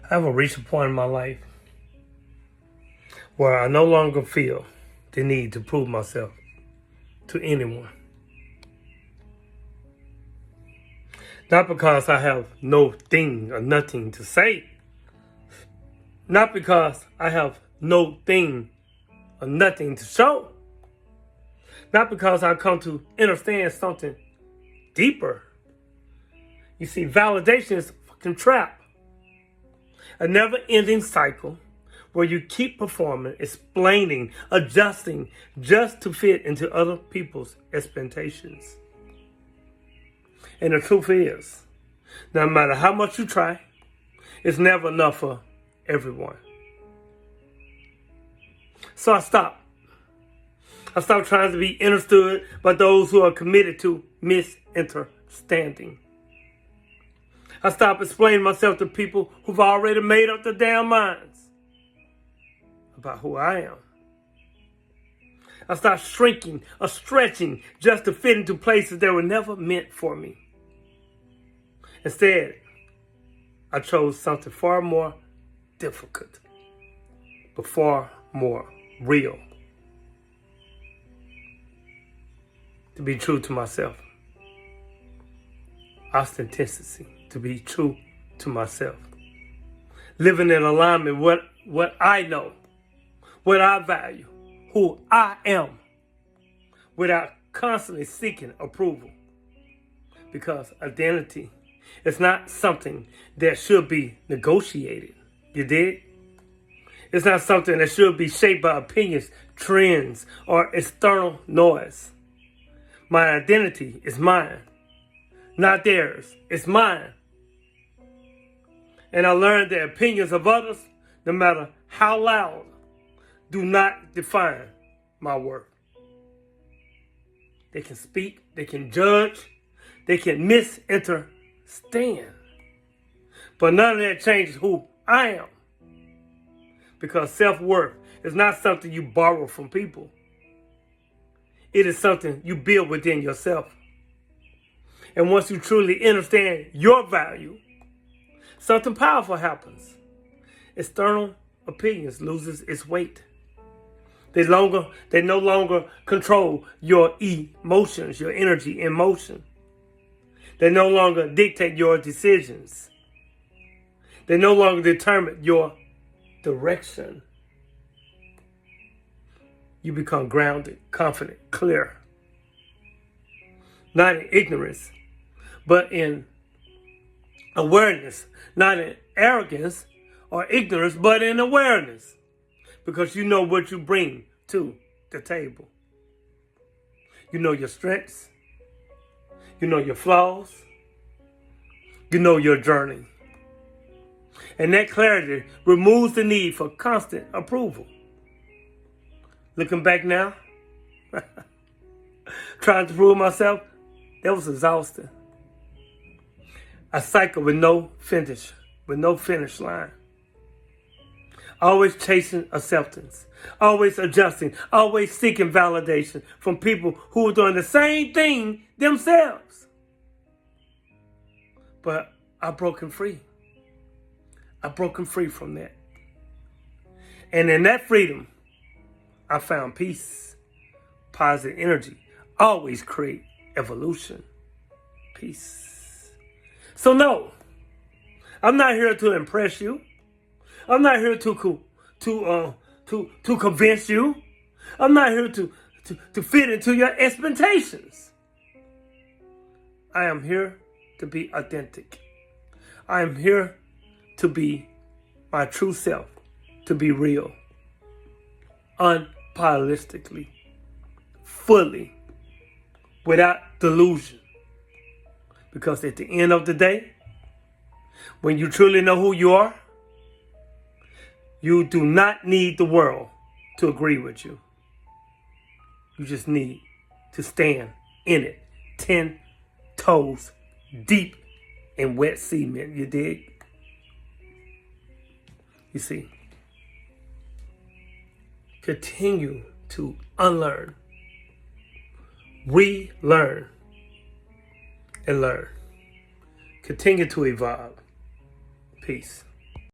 I have reached a point in my life where I no longer feel the need to prove myself to anyone. Not because I have no thing or nothing to say. Not because I have no thing or nothing to show. Not because I come to understand something deeper. You see, validation is a fucking trap. A never-ending cycle where you keep performing, explaining, adjusting just to fit into other people's expectations. And the truth is, no matter how much you try, it's never enough for everyone. So I stopped. I stopped trying to be understood by those who are committed to misunderstanding. I stopped explaining myself to people who've already made up their damn minds about who I am. I stopped shrinking or stretching just to fit into places that were never meant for me. Instead, I chose something far more difficult, but far more real. To be true to myself. Authenticity. To be true to myself. Living in alignment with what I know, what I value, who I am, without constantly seeking approval. Because identity is not something that should be negotiated. You dig? It's not something that should be shaped by opinions, trends, or external noise. My identity is mine, not theirs. It's mine. And I learned that opinions of others, no matter how loud, do not define my worth. They can speak, they can judge, they can misunderstand. But none of that changes who I am. Because self-worth is not something you borrow from people. It is something you build within yourself. And once you truly understand your value, something powerful happens. External opinions loses its weight. They no longer control your emotions, your energy in motion. They no longer dictate your decisions. They no longer determine your direction. You become grounded, confident, clear. Not in ignorance, but in awareness. Not in arrogance or ignorance, but in awareness. Because you know what you bring to the table. You know your strengths. You know your flaws. You know your journey. And that clarity removes the need for constant approval. Looking back now, trying to prove myself, that was exhausting. A cycle with no finish line. Always chasing acceptance, always adjusting, always seeking validation from people who are doing the same thing themselves. But I've broken free. I've broken free from that. And in that freedom, I found peace, positive energy, always create evolution, peace. So no, I'm not here to impress you. I'm not here to convince you. I'm not here to fit into your expectations. I am here to be authentic. I am here to be my true self, to be real, unapologetically, fully, without delusion. Because at the end of the day, when you truly know who you are, you do not need the world to agree with you. You just need to stand in it, 10 toes deep in wet cement, you dig? You see, continue to unlearn, relearn, and learn. Continue to evolve. Peace.